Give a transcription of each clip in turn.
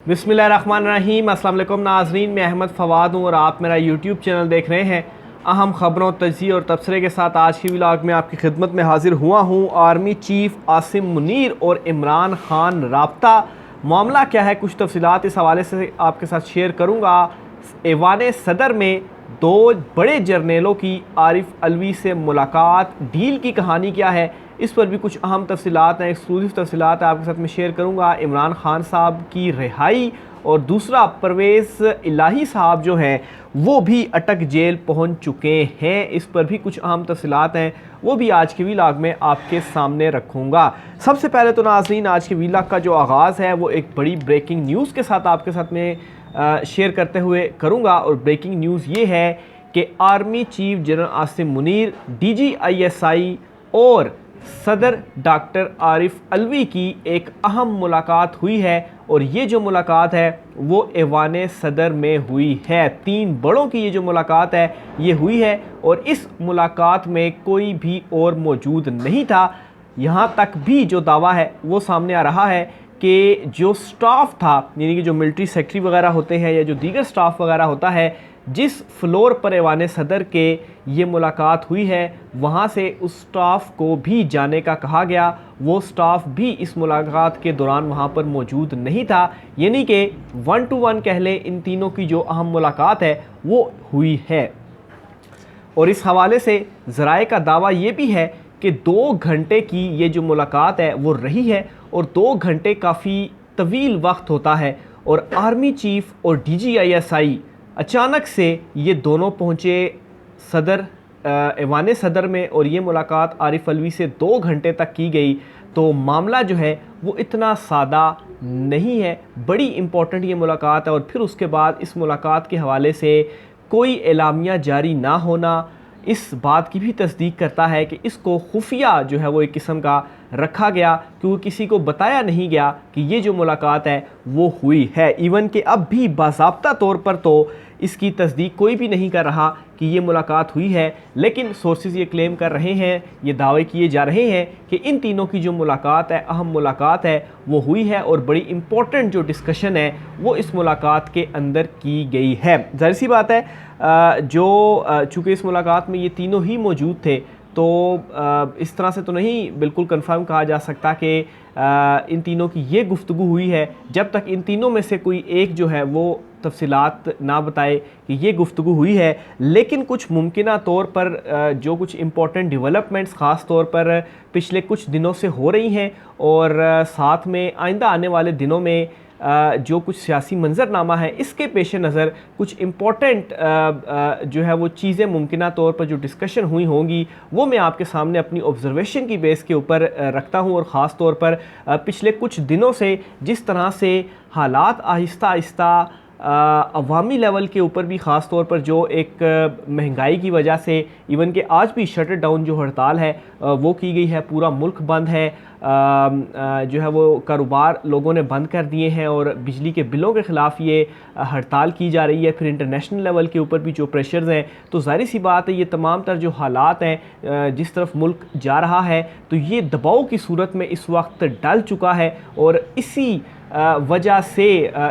बिस्मिल्लाहिर्रहमानिर्रहीम। अस्सलाम वालेकुम नाज़रीन, मैं अहमद फ़वाद हूँ और आप मेरा यूट्यूब चैनल देख रहे हैं। अहम ख़बरों, तजिए और तबसरे के साथ आज की व्लॉग में आपकी खिदमत में हाजिर हुआ हूँ। आर्मी चीफ़ आसिम मुनीर और इमरान खान राब्ता, मामला क्या है, कुछ तफसीलात इस हवाले से आपके साथ शेयर करूँगा। ऐवान सदर में दो बड़े जर्नेलों की आरिफ अलवी से मुलाकात, डील की कहानी क्या है, इस पर भी कुछ अहम तफसीलात हैं, एक्सक्लूसिव तफसीलात आपके साथ में शेयर करूँगा। इमरान खान साहब की रिहाई और दूसरा परवेज़ इलाही साहब जो हैं वो भी अटक जेल पहुँच चुके हैं, इस पर भी कुछ अहम तफसीलात हैं, वो भी आज के व्लॉग में आपके सामने रखूँगा। सबसे पहले तो नाज़रीन, आज के व्लॉग का जो आगाज़ है वो एक बड़ी ब्रेकिंग न्यूज़ के साथ आपके साथ में शेयर करते हुए करूँगा। और ब्रेकिंग न्यूज़ ये है कि army chief general Asim Munir, DGISI और सदर डॉक्टर आरिफ अलवी की एक अहम मुलाकात हुई है। और ये जो मुलाकात है वो ऐवान सदर में हुई है। तीन बड़ों की ये जो मुलाकात है ये हुई है और इस मुलाकात में कोई भी और मौजूद नहीं था। यहाँ तक भी जो दावा है वो सामने आ रहा है कि जो स्टाफ था, यानी कि जो मिलिट्री सेक्रेटरी वगैरह होते हैं या जो दीगर स्टाफ वगैरह होता है, जिस फ्लोर पर ऐवान सदर के ये मुलाकात हुई है वहाँ से उस स्टाफ को भी जाने का कहा गया। वो स्टाफ भी इस मुलाकात के दौरान वहाँ पर मौजूद नहीं था, यानी कि 1 to 1 कह लें, इन तीनों की जो अहम मुलाकात है वो हुई है। और इस हवाले से ज़राए का दावा ये भी है कि 2 घंटे की ये जो मुलाकात है वो रही है और 2 घंटे काफ़ी तवील वक्त होता है। और आर्मी चीफ़ और DGISI अचानक से ये दोनों पहुँचे सदर ऐवान सदर में और ये मुलाकात आरिफ अलवी से 2 घंटे तक की गई। तो मामला जो है वो इतना सादा नहीं है, बड़ी इम्पोर्टेंट ये मुलाकात है। और फिर उसके बाद इस मुलाकात के हवाले से कोई एलामिया जारी ना होना इस बात की भी तस्दीक करता है कि इसको खुफिया जो है वो एक किस्म का रखा गया, क्योंकि किसी को बताया नहीं गया कि ये जो मुलाकात है वो हुई है। इवन कि अब भी बाज़ाब्ता तौर पर तो इसकी तस्दीक कोई भी नहीं कर रहा कि ये मुलाकात हुई है, लेकिन सोर्सेज ये क्लेम कर रहे हैं, ये दावे किए जा रहे हैं कि इन तीनों की जो मुलाकात है, अहम मुलाकात है, वो हुई है। और बड़ी इम्पोर्टेंट जो डिस्कशन है वो इस मुलाकात के अंदर की गई है। ज़ाहिर सी बात है, चूँकि इस मुलाकात में ये तीनों ही मौजूद थे, तो इस तरह से तो नहीं बिल्कुल कंफर्म कहा जा सकता कि इन तीनों की ये गुफ्तगू हुई है जब तक इन तीनों में से कोई एक जो है वो तफसीलात ना बताए कि ये गुफ्तगू हुई है। लेकिन कुछ मुमकिना तौर पर जो कुछ इम्पॉर्टेंट डेवलपमेंट्स ख़ास तौर पर पिछले कुछ दिनों से हो रही हैं और साथ में आइंदा आने वाले दिनों में जो कुछ सियासी मंजरनामा है, इसके पेश नज़र कुछ इम्पॉर्टेंट जो है वो चीज़ें मुमकिना तौर पर जो डिस्कशन हुई होंगी वो मैं आपके सामने अपनी ऑब्जर्वेशन की बेस के ऊपर रखता हूँ। और ख़ास तौर पर पिछले कुछ दिनों से जिस तरह से हालात आहिस्ता आहिस्ता अवामी लेवल के ऊपर भी ख़ास तौर पर जो एक महंगाई की वजह से, इवन कि आज भी शटर डाउन जो हड़ताल है वो की गई है, पूरा मुल्क बंद है, जो है वो कारोबार लोगों ने बंद कर दिए हैं और बिजली के बिलों के ख़िलाफ़ ये हड़ताल की जा रही है। फिर इंटरनेशनल लेवल के ऊपर भी जो प्रेशर्स हैं, तो ज़ाहिर सी बात है ये तमाम तर जो हालात हैं जिस तरफ मुल्क जा रहा है, तो ये दबाव की सूरत में इस वक्त डल चुका है। और इसी वजह से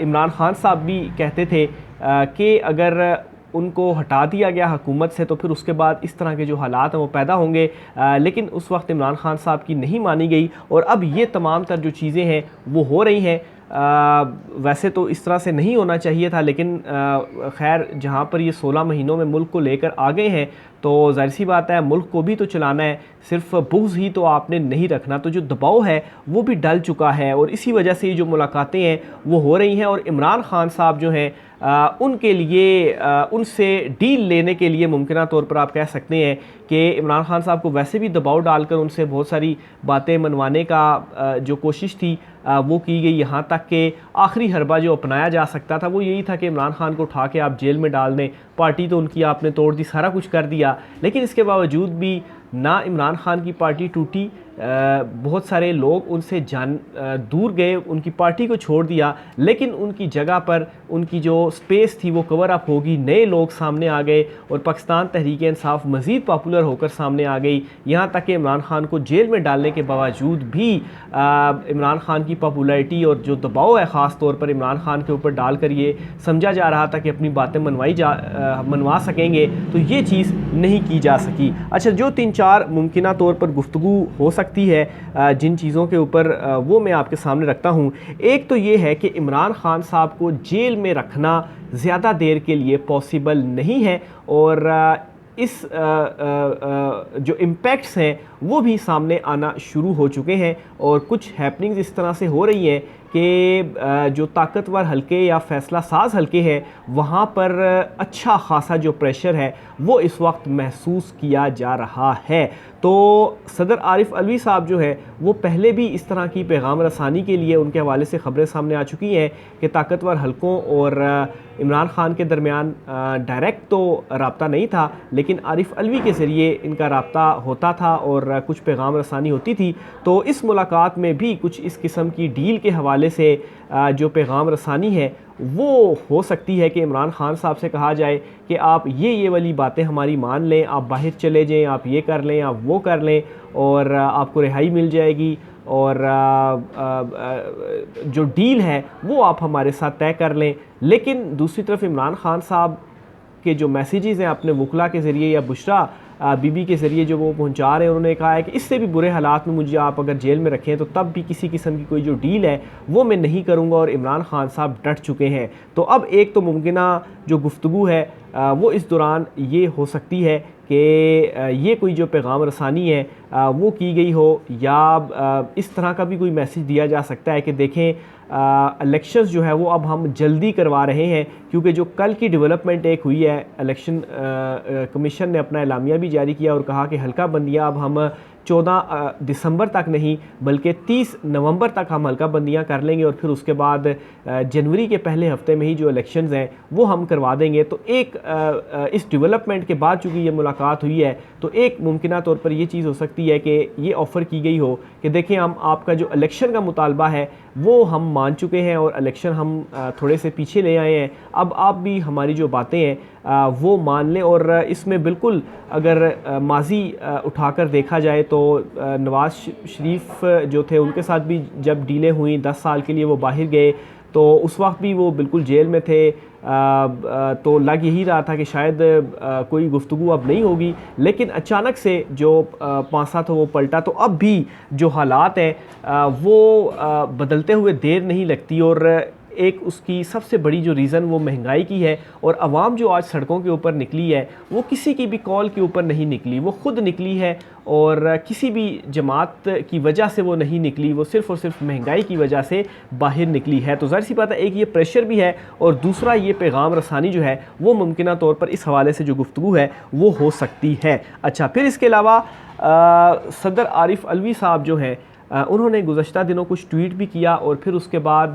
इमरान खान साहब भी कहते थे कि अगर उनको हटा दिया गया हुकूमत से तो फिर उसके बाद इस तरह के जो हालात हैं वो पैदा होंगे, लेकिन उस वक्त इमरान खान साहब की नहीं मानी गई और अब ये तमाम तर जो चीज़ें हैं वो हो रही हैं। वैसे तो इस तरह से नहीं होना चाहिए था, लेकिन खैर जहाँ पर ये 16 महीनों में मुल्क को लेकर आ गए हैं तो ज़ाहिर सी बात है मुल्क को भी तो चलाना है, सिर्फ बुग़्ज़ ही तो आपने नहीं रखना। तो जो दबाव है वो भी डल चुका है और इसी वजह से ये जो मुलाकातें हैं वो हो रही हैं। और इमरान खान साहब जो हैं उनके लिए उनसे डील लेने के लिए मुमकिना तौर पर आप कह सकते हैं कि इमरान खान साहब को वैसे भी दबाव डालकर उनसे बहुत सारी बातें मनवाने का जो कोशिश थी वो की गई। यहाँ तक कि आखिरी हरबा जो अपनाया जा सकता था वो यही था कि इमरान खान को उठा के आप जेल में डाल दें, पार्टी तो उनकी आपने तोड़ दी, सारा कुछ कर दिया। लेकिन इसके बावजूद भी ना इमरान खान की पार्टी टूटी, बहुत सारे लोग उनसे दूर गए, उनकी पार्टी को छोड़ दिया, लेकिन उनकी जगह पर उनकी जो स्पेस थी वो कवर अप होगी, नए लोग सामने आ गए और पाकिस्तान तहरीक इंसाफ मज़ीद पॉपुलर होकर सामने आ गई। यहाँ तक कि इमरान खान को जेल में डालने के बावजूद भी इमरान खान की पॉपुलैरिटी और जो दबाव है ख़ास तौर पर इमरान खान के ऊपर डालकर ये समझा जा रहा था कि अपनी बातें मनवा सकेंगे, तो ये चीज़ नहीं की जा सकी। अच्छा, जो 3-4 मुमकिना तौर पर गुफ्तगू हो सकती है जिन चीज़ों के ऊपर वो मैं आपके सामने रखता हूँ। एक तो ये है कि इमरान खान साहब को जेल में रखना ज़्यादा देर के लिए पॉसिबल नहीं है और इस जो इम्पैक्ट्स हैं वो भी सामने आना शुरू हो चुके हैं और कुछ हैपनिंग्स इस तरह से हो रही हैं कि जो ताकतवर हलके या फ़ैसला साज हलके हैं वहाँ पर अच्छा खासा जो प्रेशर है वो इस वक्त महसूस किया जा रहा है। तो सदर आरिफ अलवी साहब जो है वो पहले भी इस तरह की पैगाम रसानी के लिए उनके हवाले से ख़बरें सामने आ चुकी हैं कि ताकतवर हलकों और इमरान खान के दरमियान डायरेक्ट तो रब्ता नहीं था, लेकिन आरिफ अलवी के ज़रिए इनका रब्ता होता था और कुछ पैगाम रसानी होती थी। तो इस मुलाकात में भी कुछ इस किस्म की डील के हवाले से जो पैगाम रसानी है वो हो सकती है कि इमरान खान साहब से कहा जाए कि आप ये वाली बातें हमारी मान लें, आप बाहर चले जाएं, आप ये कर लें, आप वो कर लें और आपको रिहाई मिल जाएगी और जो डील है वो आप हमारे साथ तय कर लें। लेकिन दूसरी तरफ इमरान खान साहब के जो मैसेजेस हैं अपने वकला के ज़रिए या बुशरा बीबी के ज़रिए जो वो पहुंचा रहे हैं, उन्होंने कहा है कि इससे भी बुरे हालात में मुझे आप अगर जेल में रखें तो तब भी किसी किस्म की कोई जो डील है वो मैं नहीं करूंगा और इमरान खान साहब डट चुके हैं। तो अब एक तो मुमकिना जो गुफ्तगू है वो इस दौरान ये हो सकती है कि ये कोई जो पैगाम रसानी है वो की गई हो या इस तरह का भी कोई मैसेज दिया जा सकता है कि देखें इलेक्शंस जो है वो अब हम जल्दी करवा रहे हैं, क्योंकि जो कल की डेवलपमेंट एक हुई है, इलेक्शन कमीशन ने अपना एलामिया भी जारी किया और कहा कि हल्का बंदियाँ अब हम 14 दिसंबर तक नहीं बल्कि 30 नवंबर तक हम हल्का बंदियाँ कर लेंगे और फिर उसके बाद जनवरी के पहले हफ्ते में ही जो इलेक्शंस हैं वो हम करवा देंगे। तो एक इस डेवलपमेंट के बाद चूँकि ये मुलाकात हुई है तो एक मुमकिना तौर पर ये चीज़ हो सकती है कि ये ऑफ़र की गई हो कि देखें हम आपका जो इलेक्शन का मुतालबा है वो हम मान चुके हैं और इलेक्शन हम थोड़े से पीछे ले आए हैं, अब आप भी हमारी जो बातें हैं वो मान लें। और इसमें बिल्कुल अगर माजी उठाकर देखा जाए तो नवाज़ शरीफ जो थे उनके साथ भी जब डीलें हुई 10 साल के लिए वो बाहर गए तो उस वक्त भी वो बिल्कुल जेल में थे, तो लग यही रहा था कि शायद कोई गुफ्तगू अब नहीं होगी, लेकिन अचानक से जो पासा था वो पलटा। तो अब भी जो हालात हैं वो बदलते हुए देर नहीं लगती और एक उसकी सबसे बड़ी जो रीज़न वो महंगाई की है और आवाम जो आज सड़कों के ऊपर निकली है वो किसी की भी कॉल के ऊपर नहीं निकली, वो ख़ुद निकली है और किसी भी जमात की वजह से वो नहीं निकली, वो सिर्फ़ और सिर्फ महंगाई की वजह से बाहर निकली है। तो ज़ाहिर सी बात है एक ये प्रेशर भी है और दूसरा ये पैगाम रसानी जो है वो मुमकिना तौर पर इस हवाले से जो गुफ्तगू है वो हो सकती है। अच्छा, फिर इसके अलावा सदर आरिफ अलवी साहब जो हैं उन्होंने गुज़श्ता दिनों कुछ ट्वीट भी किया और फिर उसके बाद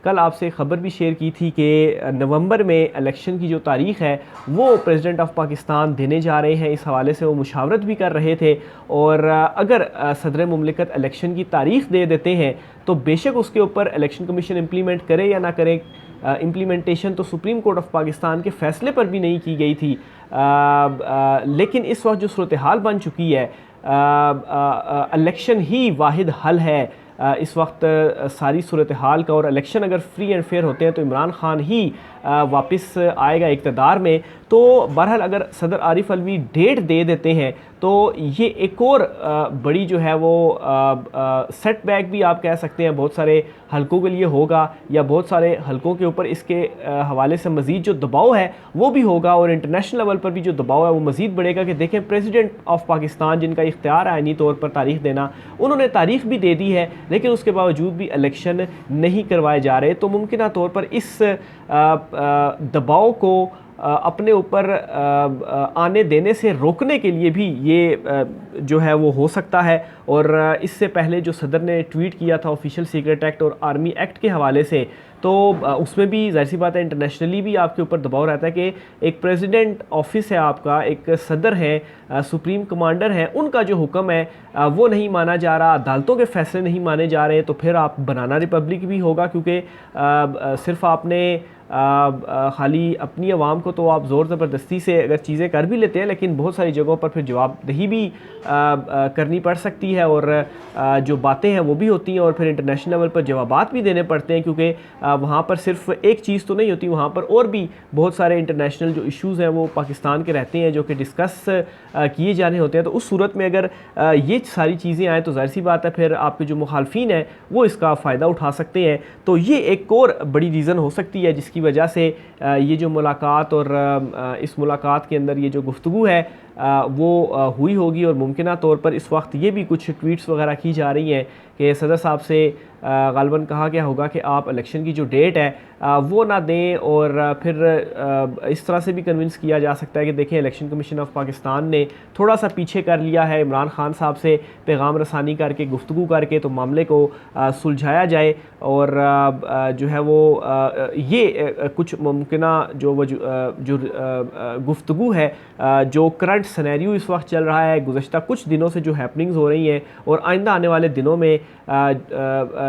कल आपसे ख़बर भी शेयर की थी कि नवंबर में इलेक्शन की जो तारीख़ है वो प्रेसिडेंट ऑफ पाकिस्तान देने जा रहे हैं। इस हवाले से वो मुशावरत भी कर रहे थे और अगर सदर मुमलिकत इलेक्शन की तारीख़ दे देते हैं तो बेशक उसके ऊपर इलेक्शन कमीशन इम्प्लीमेंट करे या ना करे, इम्प्लीमेंटेशन तो सुप्रीम कोर्ट ऑफ पाकिस्तान के फ़ैसले पर भी नहीं की गई थी, लेकिन इस वक्त जो सूरत हाल बन चुकी है इलेक्शन ही वाहिद हल है इस वक्त सारी सूरत हाल का। और इलेक्शन अगर फ्री एंड फेयर होते हैं तो इमरान खान ही वापस आएगा इक़्तिदार में। तो बहरहाल अगर सदर आरिफ अलवी डेट दे देते हैं तो ये एक और बड़ी जो है वो सेटबैक भी आप कह सकते हैं बहुत सारे हलकों के लिए होगा या बहुत सारे हलकों के ऊपर इसके हवाले से मज़ीद जो दबाव है वो भी होगा और इंटरनेशनल लेवल पर भी जो दबाव है वो मज़ीद बढ़ेगा कि देखें प्रेसिडेंट ऑफ पाकिस्तान जिनका इख्तियार है आईनी तौर पर तारीख़ देना, उन्होंने तारीख़ भी दे दी है लेकिन उसके बावजूद भी इलेक्शन नहीं करवाए जा रहे। तो मुमकिना तौर पर इस दबाव को अपने ऊपर आने देने से रोकने के लिए भी ये जो है वो हो सकता है। और इससे पहले जो सदर ने ट्वीट किया था ऑफिशियल सीक्रेट एक्ट और आर्मी एक्ट के हवाले से, तो उसमें भी जाहिर सी बात है इंटरनेशनली भी आपके ऊपर दबाव रहता है कि एक प्रेसिडेंट ऑफिस है आपका, एक सदर है, सुप्रीम कमांडर है, उनका जो हुक्म है वो नहीं माना जा रहा, अदालतों के फैसले नहीं माने जा रहे, तो फिर आप बनाना रिपब्लिक भी होगा, क्योंकि सिर्फ आपने खाली अपनी आवाम को तो आप ज़ोर ज़बरदस्ती से अगर चीज़ें कर भी लेते हैं, लेकिन बहुत सारी जगहों पर फिर जवाबदेही भी करनी पड़ सकती है, और जो बातें हैं वो भी होती हैं, और फिर इंटरनेशनल लेवल पर जवाबात भी देने पड़ते हैं, क्योंकि वहाँ पर सिर्फ एक चीज़ तो नहीं होती, वहाँ पर और भी बहुत सारे इंटरनेशनल जो इश्यूज़ हैं वो पाकिस्तान के रहते हैं जो कि डिस्कस किए जाने होते हैं। तो उस सूरत में अगर ये सारी चीज़ें आएँ तो ज़ाहिर सी बात है फिर आपके जो मुखालफीन हैं वो इसका फ़ायदा उठा सकते हैं। तो ये एक और बड़ी रीज़न हो सकती है जिसकी वजह से ये जो मुलाकात और इस मुलाकात के अंदर ये जो गुफ्तगू है वो हुई होगी। और मुमकिना तौर पर इस वक्त ये भी कुछ ट्वीट्स वगैरह की जा रही हैं कि सदर साहब से गालबन कहा गया होगा कि आप इलेक्शन की जो डेट है वो ना दें, और फिर इस तरह से भी कन्विंस किया जा सकता है कि देखें इलेक्शन कमीशन ऑफ पाकिस्तान ने थोड़ा सा पीछे कर लिया है, इमरान खान साहब से पैगाम रसानी करके गुफ्तगू करके तो मामले को सुलझाया जाए, और जो है वो ये कुछ मुमकिना जो गुफ्तगू है जो करंट सिनेरियो इस वक्त चल रहा है, गुज़श्ता कुछ दिनों से जो हैपनिंग्स हो रही हैं और आइंदा आने वाले दिनों में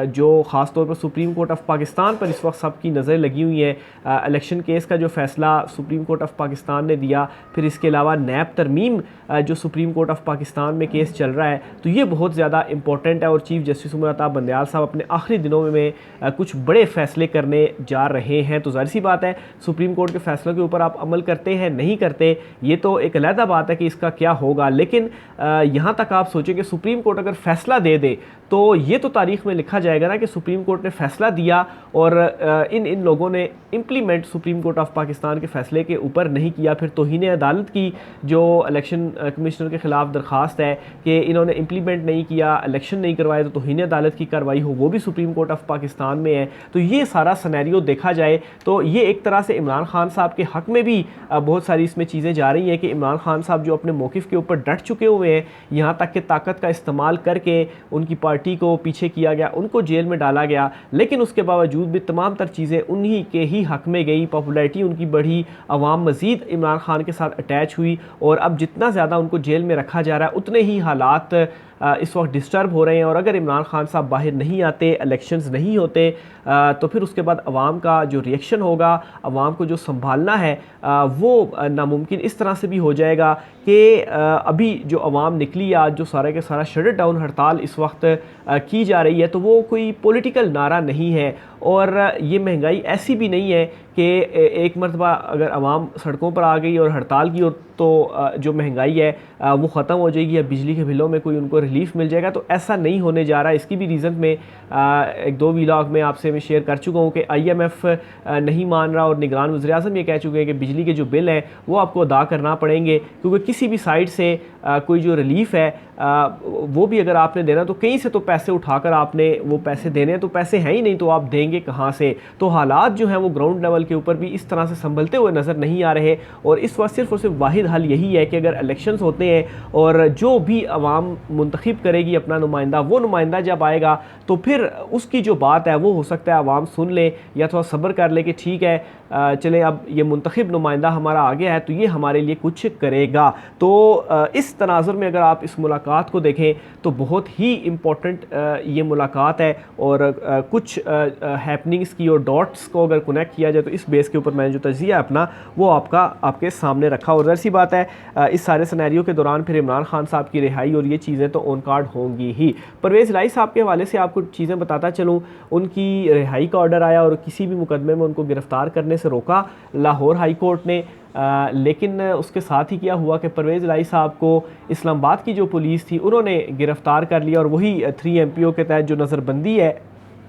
जो ख़ास तौर पर सुप्रीम कोर्ट ऑफ पाकिस्तान पर इस वक्त सबकी नज़र लगी हुई है, इलेक्शन केस का जो फ़ैसला सुप्रीम कोर्ट ऑफ पाकिस्तान ने दिया, फिर इसके अलावा नैब तरमीम जो सुप्रीम कोर्ट ऑफ पाकिस्तान में केस चल रहा है, तो ये बहुत ज़्यादा इंपॉर्टेंट है। और चीफ़ जस्टिस उमर अता बंदयाल साहब अपने आखिरी दिनों में कुछ बड़े फ़ैसले करने जा रहे हैं। तो ज़ाहिर सी बात है सुप्रीम कोर्ट के फ़ैसलों के ऊपर आप अमल करते हैं नहीं करते ये तो एक अलहदा बात है कि इसका क्या होगा, लेकिन यहाँ तक आप सोचें कि सुप्रीम कोर्ट अगर फ़ैसला दे दे तो ये तो तारीख़ में लिखा जाएगा ना कि सुप्रीम कोर्ट ने फ़ैसला दिया और इन लोगों ने implement supreme court of Pakistan के फ़ैसले के ऊपर नहीं किया। फिर तौहीन अदालत की जो इलेक्शन कमिश्नर के ख़िलाफ़ दरख्वास्त है कि इन्होंने इम्प्लीमेंट नहीं किया, इलेक्शन नहीं करवाए, तो तौहीन अदालत की कार्रवाई हो वो भी सुप्रीम कोर्ट ऑफ पाकिस्तान में है। तो ये सारा सिनेरियो देखा जाए तो ये एक तरह से इमरान खान साहब के हक़ में भी बहुत सारी इसमें चीज़ें जा रही हैं कि इमरान खान साहब जो अपने मौक़िफ़ के ऊपर डट चुके हुए हैं, यहाँ तक कि ताकत का इस्तेमाल करके उनकी पार्टी को पीछे किया गया, उनको जेल में डाला गया, लेकिन उसके बावजूद भी तमाम तर चीज़ें उन्हीं के ही हक़ में गई, पॉपुलैरिटी उनकी बढ़ी, अवाम मज़ीद इमरान खान के साथ अटैच हुई, और अब जितना ज़्यादा उनको जेल में रखा जा रहा है उतने ही हालात इस वक्त डिस्टर्ब हो रहे हैं। और अगर इमरान खान साहब बाहर नहीं आते, इलेक्शंस नहीं होते, तो फिर उसके बाद अवाम का जो रिएक्शन होगा, अवाम को जो संभालना है वो नामुमकिन इस तरह से भी हो जाएगा कि अभी जो अवाम निकली आज जो सारा के सारा शटर डाउन हड़ताल इस वक्त की जा रही है, तो वो कोई पॉलिटिकल नारा नहीं है, और ये महंगाई ऐसी भी नहीं है कि एक मरतबा अगर अवाम सड़कों पर आ गई और हड़ताल की और तो जो महंगाई है वो ख़त्म हो जाएगी या बिजली के बिलों में कोई उनको रिलीफ मिल जाएगा। तो ऐसा नहीं होने जा रहा। इसकी भी रीज़न में एक दो व्लॉग में आपसे मैं शेयर कर चुका हूँ कि IMF नहीं मान रहा और निगरान वज़ीर-ए-आज़म ये कह चुके हैं कि बिजली के जो बिल हैं वो आपको अदा करना पड़ेंगे, क्योंकि किसी भी साइड से कोई जो रिलीफ है वो भी अगर आपने देना तो कहीं से तो पैसे उठाकर आपने वो पैसे देने हैं, तो पैसे हैं ही नहीं तो आप देंगे कहाँ से। तो हालात जो हैं वो ग्राउंड लेवल के ऊपर भी इस तरह से संभलते हुए नज़र नहीं आ रहे, और इस वक्त सिर्फ और सिर्फ वाहिद हल यही है कि अगर इलेक्शंस होते हैं और जो भी अवाम मुंतखब करेगी अपना नुमाइंदा, वो नुमाइंदा जब आएगा तो फिर उसकी जो बात है वो हो सकता है अवाम सुन ले या थोड़ा सब्र कर ले कि ठीक है चले अब ये मुंतखब नुमाइंदा हमारा आ गया है तो ये हमारे लिए कुछ करेगा। तो इस तनाजुर में अगर आप इस मुलाकात को देखें तो बहुत ही इम्पोर्टेंट ये मुलाकात है, और कुछ हैपनिंग्स की और डॉट्स को अगर कनेक्ट किया जाए तो इस बेस के ऊपर मैंने जो तजिया है अपना वो आपके सामने रखा। और ऐसी बात है इस सारे सिनेरियो के दौरान फिर इमरान खान साहब की रिहाई और ये चीज़ें तो ऑन कार्ड होंगी ही। परवेज़ इलाही साहब के हवाले से आपको चीज़ें बताता चलूँ, उनकी रिहाई का ऑर्डर आया और किसी भी मुकदमे में उनको गिरफ़्तार करने से रोका लाहौर हाई कोर्ट ने, लेकिन उसके साथ ही क्या हुआ कि परवेज़ इलाही साहब को इस्लामाबाद की जो पुलिस थी उन्होंने गिरफ़्तार कर लिया, और वही 3 MPO के तहत जो नज़रबंदी है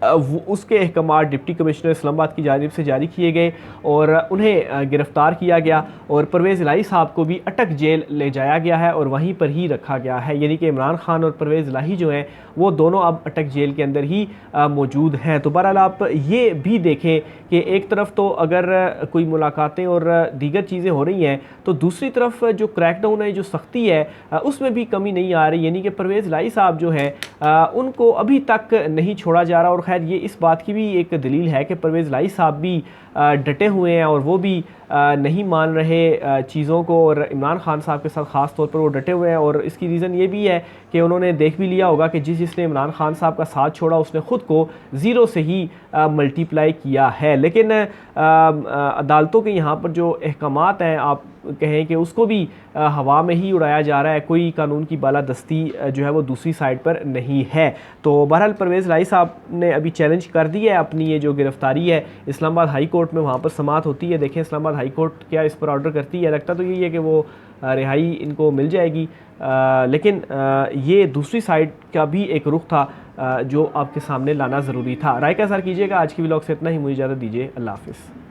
उसके अहकामात डिप्टी कमिश्नर इस्लामाबाद की जानिब से जारी किए गए और उन्हें गिरफ़्तार किया गया, और परवेज़ इलाही साहब को भी अटक जेल ले जाया गया है और वहीं पर ही रखा गया है। यानी कि इमरान खान और परवेज़ इलाही जो हैं वो दोनों अब अटक जेल के अंदर ही मौजूद हैं। तो बहरहाल आप ये भी देखें कि एक तरफ तो अगर कोई मुलाकातें और दीगर चीज़ें हो रही हैं तो दूसरी तरफ जो क्रैकडाउन है, जो सख्ती है उसमें भी कमी नहीं आ रही। यानी कि परवेज़ इलाही साहब जो हैं उनको अभी तक नहीं छोड़ा जा रहा, और खैर ये इस बात की भी एक दलील है कि परवेज़ लाई साहब भी डटे हुए हैं और वो भी नहीं मान रहे चीज़ों को, और इमरान खान साहब के साथ ख़ास तौर पर वो डटे हुए हैं। और इसकी रीज़न ये भी है कि उन्होंने देख भी लिया होगा कि जिसने इमरान खान साहब का साथ छोड़ा उसने ख़ुद को ज़ीरो से ही मल्टीप्लाई किया है। लेकिन अदालतों के यहाँ पर जो अहकामात हैं, आप कहें कि उसको भी हवा में ही उड़ाया जा रहा है, कोई कानून की बालादस्ती जो है वो दूसरी साइड पर नहीं है। तो बहरहाल परवेज़ लाई साहब ने अभी चैलेंज कर दिया है अपनी ये जो गिरफ्तारी है इस्लामाबाद हाई कोर्ट में, वहाँ पर समाअत होती है। देखें इस्लामाबाद हाई कोर्ट क्या इस पर ऑर्डर करती है। लगता तो यही है कि वो रिहाई इनको मिल जाएगी, लेकिन ये दूसरी साइड का भी एक रुख था जो आपके सामने लाना ज़रूरी था। राय का इज़हार कीजिएगा। आज की व्लॉग से इतना ही, मुझे इजाज़त दीजिए। अल्लाह हाफ़िज़।